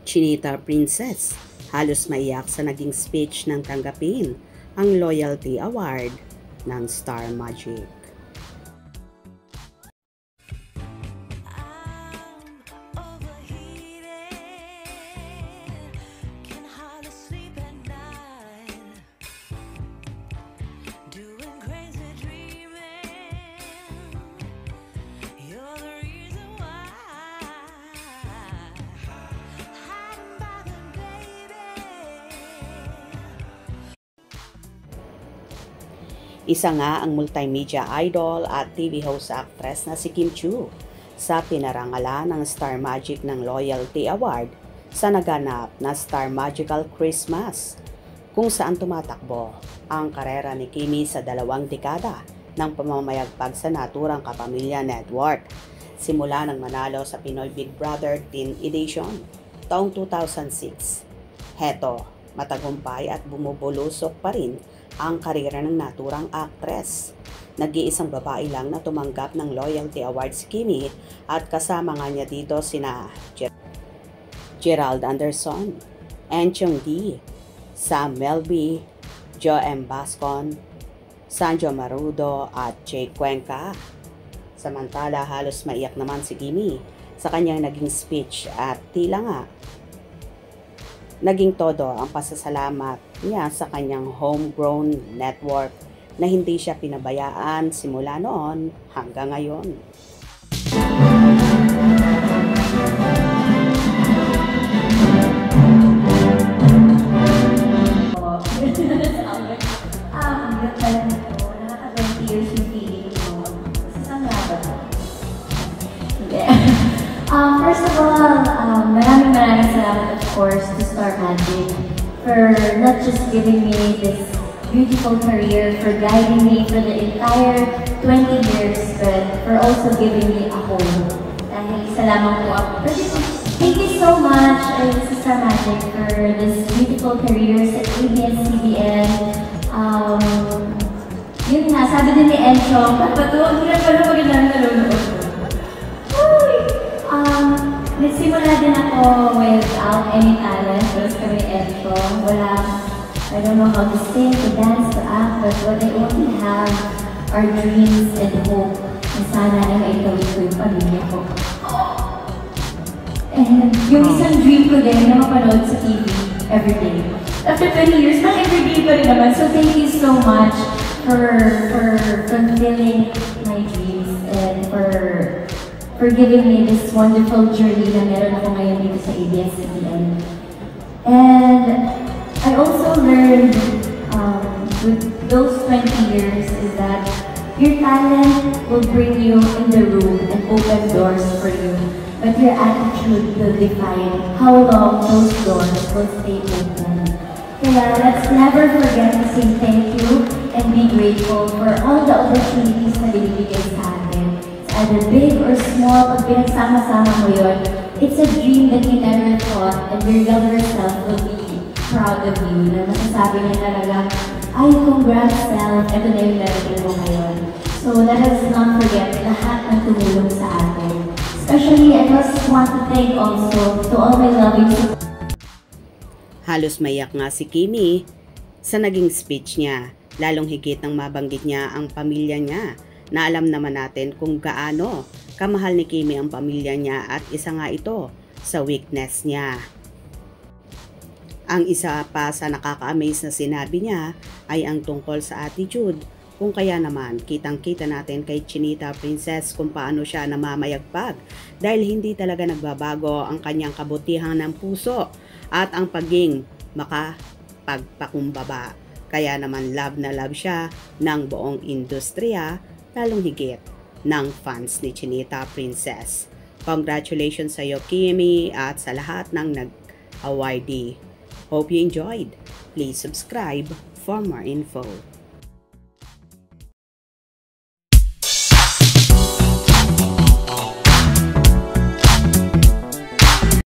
Chinita Princess, halos maiyak sa naging speech ng tanggapin ang Loyalty Award ng Star Magic. Isa nga ang multimedia idol at TV host actress na si Kim Chiu sa pinarangalan ng Star Magic ng Loyalty Award sa naganap na Star Magical Christmas, kung saan tumatakbo ang karera ni Kimi sa 2 dekada ng pamamayagpag sa naturang Kapamilya Network, simula nang manalo sa Pinoy Big Brother Teen Edition taong 2006. Heto, matagumpay at bumubulusok pa rin ang karera ng naturang actress. Nag-iisang babae lang na tumanggap ng Loyalty Award si Kimi at kasama nga niya dito sina Gerald Anderson, Enchong D, Sam Melby, Jo M. Bascon, Sanjo Marudo at Jay Cuenca. Samantala, halos maiyak naman si Kimi sa kanyang naging speech at tila nga naging todo ang pasasalamat niya sa kanyang homegrown network na hindi siya pinabayaan simula noon hanggang ngayon. First of all, maraming salamat, of course, to Star Magic for not just giving me this beautiful career, for guiding me for the entire 20 years, but for also giving me a home. Dahil salamat po ako. Thank you so much, Star Magic, for this beautiful career sa ABS-CBN. Yun nga, sabi din ni Enchong, ba't ang hirap pala magandang nalulunod ko. Nagsimula din ako without any talent. Tapos kami Enchong. I don't know how to sing, to dance, to act, but what I only have are dreams and hope na sana ay maitawid ko yung pamilya ko. And yung isang dream ko din na mapanood sa TV everyday. After 20 years, not everyday pa rin naman. So thank you so much for fulfilling my dreams and for giving me this wonderful journey na meron ako ngayon dito sa ABS-CBN. And I also learned with those 20 years is that your talent will bring you in the room and open doors for you, but your attitude will define how long those doors will stay open. Kaya let's never forget to say thank you and be grateful for all the opportunities na binibigay sa atin. Either big or small, pag pinagsama-sama mo yun, it's a dream that you never thought and your younger self will be proud of you, na masasabi niya talaga, ay, congrats self, ito na yung narating mo ngayon. So let us not forget lahat ng tumulong sa atin. Especially, I just want to thank also to all my loving support. Halos maiyak nga si Kimi sa naging speech niya, lalong higit nang mabanggit niya ang pamilya niya, na alam naman natin kung gaano kamahal ni Kimi ang pamilya niya at isa nga ito sa weakness niya. Ang isa pa sa nakaka-amaze na sinabi niya ay ang tungkol sa attitude, kung kaya naman kitang-kita natin kay Chinita Princess kung paano siya namamayagpag dahil hindi talaga nagbabago ang kanyang kabutihan ng puso at ang pagiging makapagpakumbaba. Kaya naman love na love siya ng buong industriya, lalong higit ng fans ni Chinita Princess. Congratulations sa iyo, Kimi, at sa lahat ng nag-awardee. Hope you enjoyed. Please subscribe for more info.